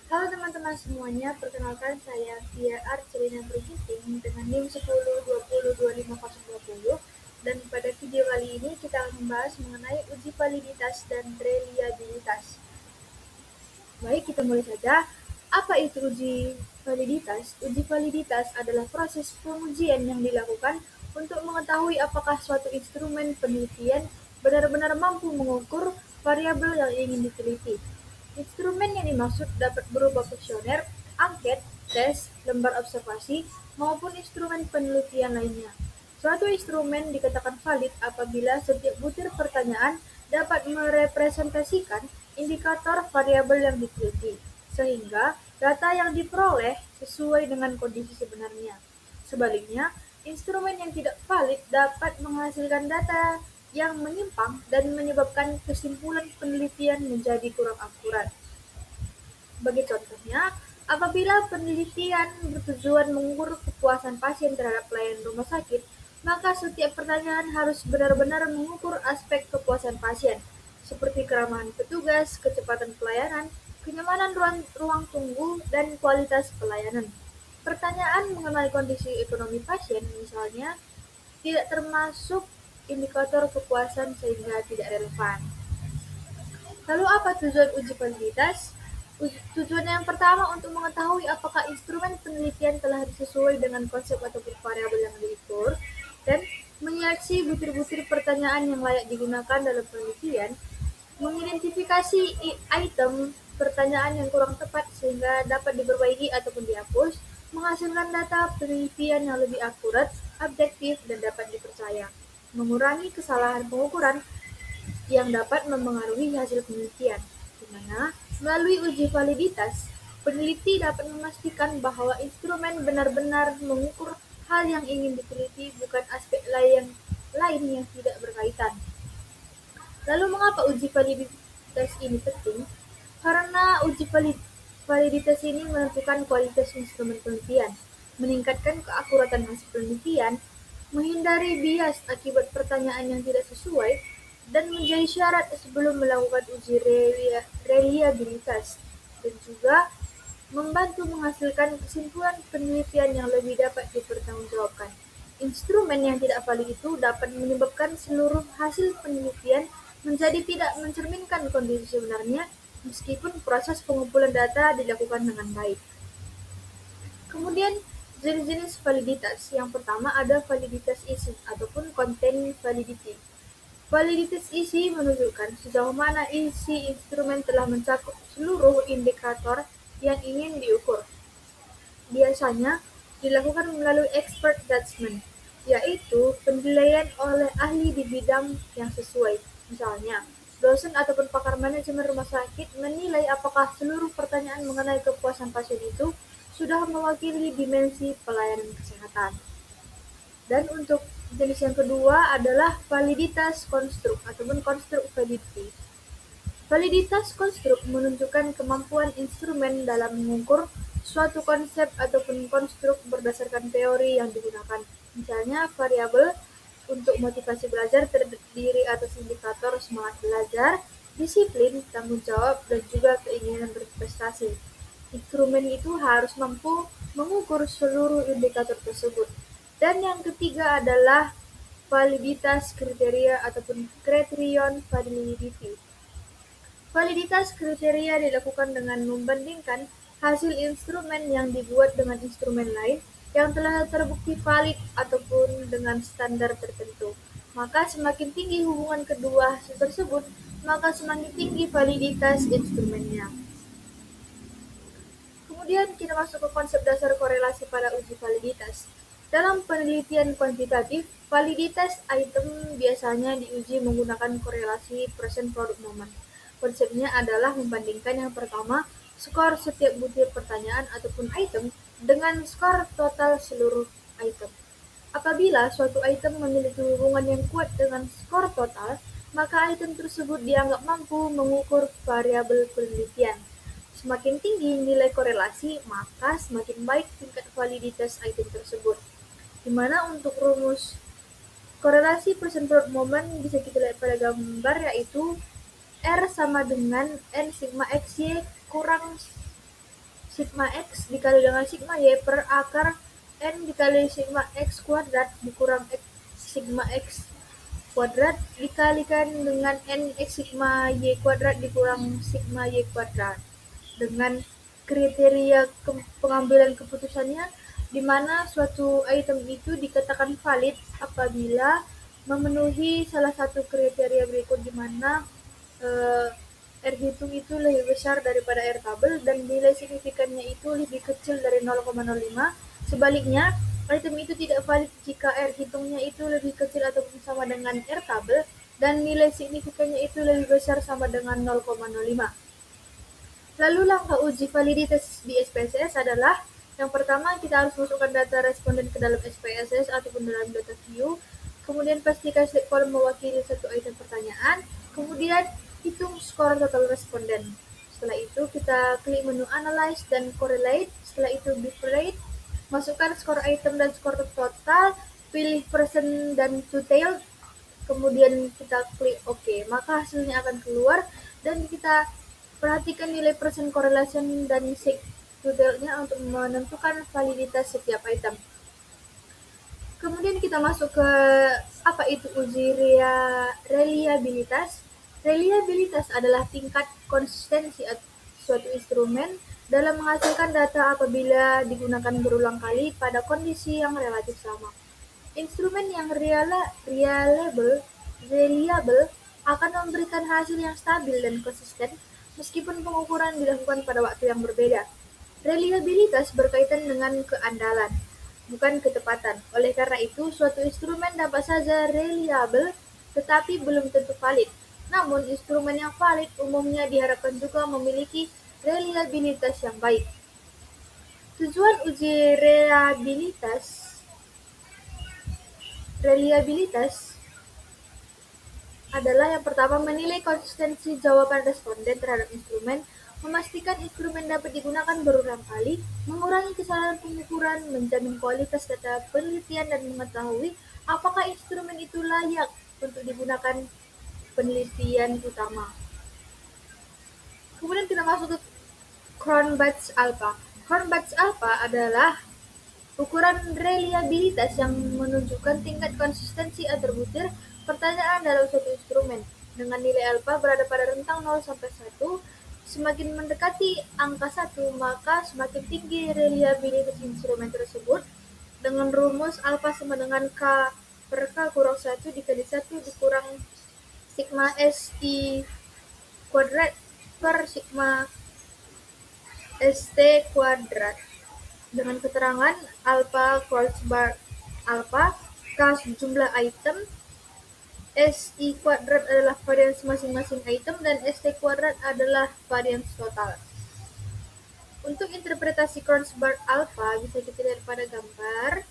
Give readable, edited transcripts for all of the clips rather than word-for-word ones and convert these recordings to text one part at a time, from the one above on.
Halo teman-teman semuanya, perkenalkan saya Via Arcelina Brigiting dengan NIM 1020202520 dan pada video kali ini kita akan membahas mengenai uji validitas dan reliabilitas. Baik, kita mulai saja. Apa itu uji validitas? Uji validitas adalah proses pengujian yang dilakukan untuk mengetahui apakah suatu instrumen penelitian benar-benar mampu mengukur variabel yang ingin diteliti. Instrumen yang dimaksud dapat berupa kuesioner, angket, tes, lembar observasi, maupun instrumen penelitian lainnya. Suatu instrumen dikatakan valid apabila setiap butir pertanyaan dapat merepresentasikan indikator variabel yang diteliti, sehingga data yang diperoleh sesuai dengan kondisi sebenarnya. Sebaliknya, instrumen yang tidak valid dapat menghasilkan data yang menyimpang dan menyebabkan kesimpulan penelitian menjadi kurang akurat. Bagi contohnya, apabila penelitian bertujuan mengukur kepuasan pasien terhadap pelayanan rumah sakit, maka setiap pertanyaan harus benar-benar mengukur aspek kepuasan pasien, seperti keramahan petugas, kecepatan pelayanan, kenyamanan ruang tunggu, dan kualitas pelayanan. Pertanyaan mengenai kondisi ekonomi pasien, misalnya, tidak termasuk indikator kepuasan sehingga tidak relevan. Lalu apa tujuan uji validitas? Tujuan yang pertama untuk mengetahui apakah instrumen penelitian telah sesuai dengan konsep atau variabel yang diukur dan menyeleksi butir-butir pertanyaan yang layak digunakan dalam penelitian, mengidentifikasi item pertanyaan yang kurang tepat sehingga dapat diperbaiki ataupun dihapus, menghasilkan data penelitian yang lebih akurat, objektif, dan dapat dipercaya, mengurangi kesalahan pengukuran yang dapat mempengaruhi hasil penelitian, di mana melalui uji validitas, peneliti dapat memastikan bahwa instrumen benar-benar mengukur hal yang ingin diteliti, bukan aspek lain yang tidak berkaitan. Lalu mengapa uji validitas ini penting? Karena uji validitas ini menentukan kualitas instrumen penelitian, meningkatkan keakuratan hasil penelitian, menghindari bias akibat pertanyaan yang tidak sesuai, dan menjadi syarat sebelum melakukan uji reliabilitas, dan juga membantu menghasilkan kesimpulan penelitian yang lebih dapat dipertanggungjawabkan. Instrumen yang tidak valid itu dapat menyebabkan seluruh hasil penelitian menjadi tidak mencerminkan kondisi sebenarnya, meskipun proses pengumpulan data dilakukan dengan baik. Kemudian, jenis-jenis validitas. Yang pertama ada validitas isi ataupun content validity. Validitas isi menunjukkan sejauh mana isi instrumen telah mencakup seluruh indikator yang ingin diukur. Biasanya dilakukan melalui expert judgment, yaitu penilaian oleh ahli di bidang yang sesuai. Misalnya, dosen ataupun pakar manajemen rumah sakit menilai apakah seluruh pertanyaan mengenai kepuasan pasien itu sudah mewakili dimensi pelayanan kesehatan. Dan untuk jenis yang kedua adalah validitas konstruk ataupun konstruk validity. Validitas konstruk menunjukkan kemampuan instrumen dalam mengukur suatu konsep ataupun konstruk berdasarkan teori yang digunakan. Misalnya, variabel untuk motivasi belajar terdiri atas indikator semangat belajar, disiplin, tanggung jawab, dan juga keinginan berprestasi. Instrumen itu harus mampu mengukur seluruh indikator tersebut. Dan yang ketiga adalah validitas kriteria ataupun criterion validity. Validitas kriteria dilakukan dengan membandingkan hasil instrumen yang dibuat dengan instrumen lain yang telah terbukti valid ataupun dengan standar tertentu. Maka semakin tinggi hubungan kedua hasil tersebut, maka semakin tinggi validitas instrumennya. Kemudian kita masuk ke konsep dasar korelasi pada uji validitas. Dalam penelitian kuantitatif, validitas item biasanya diuji menggunakan korelasi present product moment. Konsepnya adalah membandingkan yang pertama, skor setiap butir pertanyaan ataupun item dengan skor total seluruh item. Apabila suatu item memiliki hubungan yang kuat dengan skor total, maka item tersebut dianggap mampu mengukur variabel penelitian. Semakin tinggi nilai korelasi, maka semakin baik tingkat validitas item tersebut. Di mana untuk rumus korelasi present product moment bisa kita lihat pada gambar, yaitu R sama dengan N sigma XY kurang sigma X dikali dengan sigma Y per akar N dikali sigma X kuadrat dikurang sigma X kuadrat dikalikan dengan N X sigma Y kuadrat dikurang sigma Y kuadrat. Dengan kriteria pengambilan keputusannya, di mana suatu item itu dikatakan valid apabila memenuhi salah satu kriteria berikut, di mana R hitung itu lebih besar daripada R tabel dan nilai signifikannya itu lebih kecil dari 0,05. Sebaliknya, item itu tidak valid jika R hitungnya itu lebih kecil ataupun sama dengan R tabel dan nilai signifikannya itu lebih besar sama dengan 0,05. Lalu langkah uji validitas di SPSS adalah yang pertama, kita harus masukkan data responden ke dalam SPSS ataupun dalam data view. Kemudian pastikan setiap kolom mewakili satu item pertanyaan. Kemudian hitung skor total responden. Setelah itu kita klik menu Analyze dan Correlate. Setelah itu Bifurcate. Masukkan skor item dan skor total. Pilih Percent dan Detail. Kemudian kita klik OK. Maka hasilnya akan keluar dan kita perhatikan nilai persen correlation dan detailnya untuk menentukan validitas setiap item. Kemudian kita masuk ke apa itu uji reliabilitas. Reliabilitas adalah tingkat konsistensi suatu instrumen dalam menghasilkan data apabila digunakan berulang kali pada kondisi yang relatif sama. Instrumen yang reliable akan memberikan hasil yang stabil dan konsisten meskipun pengukuran dilakukan pada waktu yang berbeda. Reliabilitas berkaitan dengan keandalan, bukan ketepatan. Oleh karena itu, suatu instrumen dapat saja reliable tetapi belum tentu valid. Namun, instrumen yang valid umumnya diharapkan juga memiliki reliabilitas yang baik. Tujuan uji reliabilitas adalah yang pertama, menilai konsistensi jawaban responden terhadap instrumen, memastikan instrumen dapat digunakan berulang kali, mengurangi kesalahan pengukuran, menjamin kualitas data penelitian, dan mengetahui apakah instrumen itu layak untuk digunakan penelitian utama. Kemudian kita masuk ke Cronbach's Alpha. Cronbach's Alpha adalah ukuran reliabilitas yang menunjukkan tingkat konsistensi atributir pertanyaan dalam suatu instrumen. Dengan nilai alfa berada pada rentang 0 sampai 1, semakin mendekati angka 1, maka semakin tinggi reliabilitas instrumen tersebut. Dengan rumus alfa sama dengan K per K kurang 1 dikali 1 dikurang sigma SI kuadrat per sigma ST kuadrat. Dengan keterangan alpha crossbar alpha, K jumlah item, SI kuadrat adalah varians masing-masing item, dan ST kuadrat adalah varians total. Untuk interpretasi crossbar alpha bisa kita lihat pada gambar.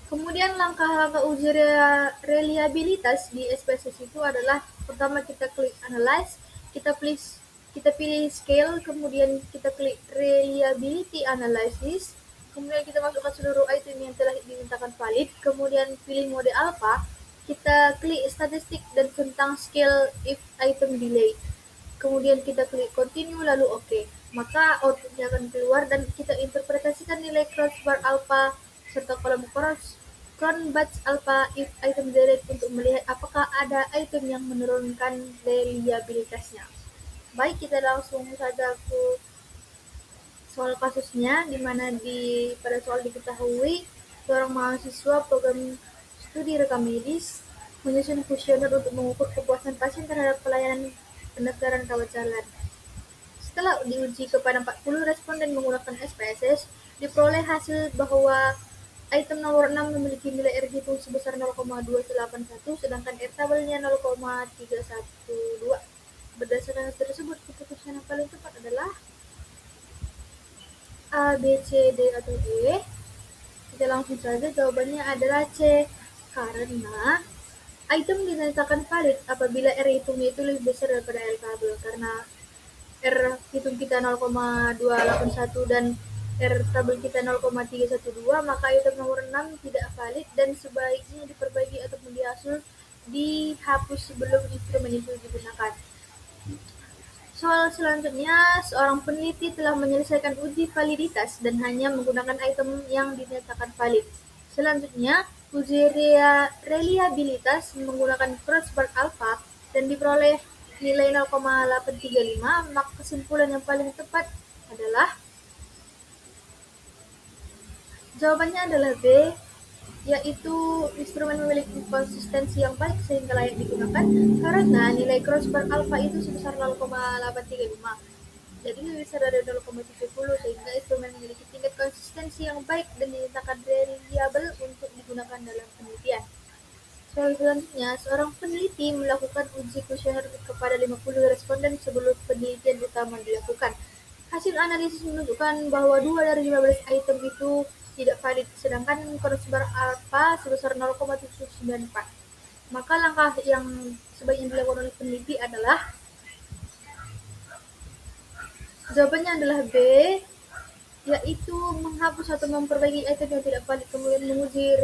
Kemudian langkah-langkah uji reliabilitas di SPSS itu adalah pertama kita klik Analyze, kita pilih Scale, kemudian kita klik Reliability Analysis, kemudian kita masukkan seluruh item yang telah dimintakan valid, kemudian pilih mode alpha, kita klik Statistik dan tentang Scale if item delay, kemudian kita klik Continue lalu OK. Maka outputnya akan keluar dan kita interpretasikan nilai crossbar alpha serta kolom Cronbach's Alpha if item delete untuk melihat apakah ada item yang menurunkan reliabilitasnya. Baik, kita langsung saja ke soal kasusnya, di mana pada soal diketahui seorang mahasiswa program studi rekam medis menyusun kuesioner untuk mengukur kepuasan pasien terhadap pelayanan pendaftaran rawat jalan. Setelah diuji kepada 40 responden menggunakan SPSS, diperoleh hasil bahwa item nomor 6 memiliki nilai R hitung sebesar 0,281, sedangkan R tabelnya 0,312. Berdasarkan hal tersebut, keputusan yang paling tepat adalah A, B, C, D, atau E. Kita langsung saja, jawabannya adalah C, karena item dinyatakan valid apabila R hitungnya itu lebih besar daripada R tabel, karena R hitung kita 0,281 dan R tabel kita 0,312, maka item nomor 6 tidak valid dan sebaiknya diperbaiki ataupun dihapus sebelum instrumen itu digunakan. Soal selanjutnya, seorang peneliti telah menyelesaikan uji validitas dan hanya menggunakan item yang dinyatakan valid. Selanjutnya, uji reliabilitas menggunakan crossbar alpha dan diperoleh nilai 0,835, maka kesimpulan yang paling tepat adalah jawabannya adalah B, yaitu instrumen memiliki konsistensi yang baik sehingga layak digunakan karena nilai crossbar alpha itu sebesar 0,835. Jadi lebih besar dari 0,70 sehingga instrumen memiliki tingkat konsistensi yang baik dan dinyatakan reliable untuk digunakan dalam penelitian. Soal selanjutnya, seorang peneliti melakukan uji kuesioner kepada 50 responden sebelum penelitian utama dilakukan. Hasil analisis menunjukkan bahwa 2 dari 15 item itu tidak valid, sedangkan crossbar alpha sebesar 0,794. Maka langkah yang sebaiknya dilakukan oleh peneliti adalah jawabannya adalah B, yaitu menghapus atau memperbaiki item yang tidak valid, kemudian menguji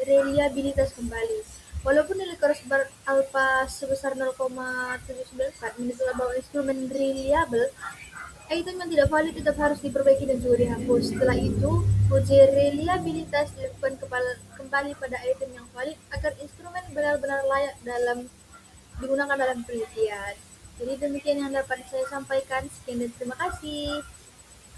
reliabilitas kembali. Walaupun nilai crossbar alpha sebesar 0,794 menunjukkan bahwa instrumen reliable, item yang tidak valid tetap harus diperbaiki dan juga dihapus. Setelah itu, uji reliabilitas dilakukan kembali pada item yang valid agar instrumen benar-benar layak digunakan dalam penelitian. Jadi demikian yang dapat saya sampaikan. Sekian dan terima kasih.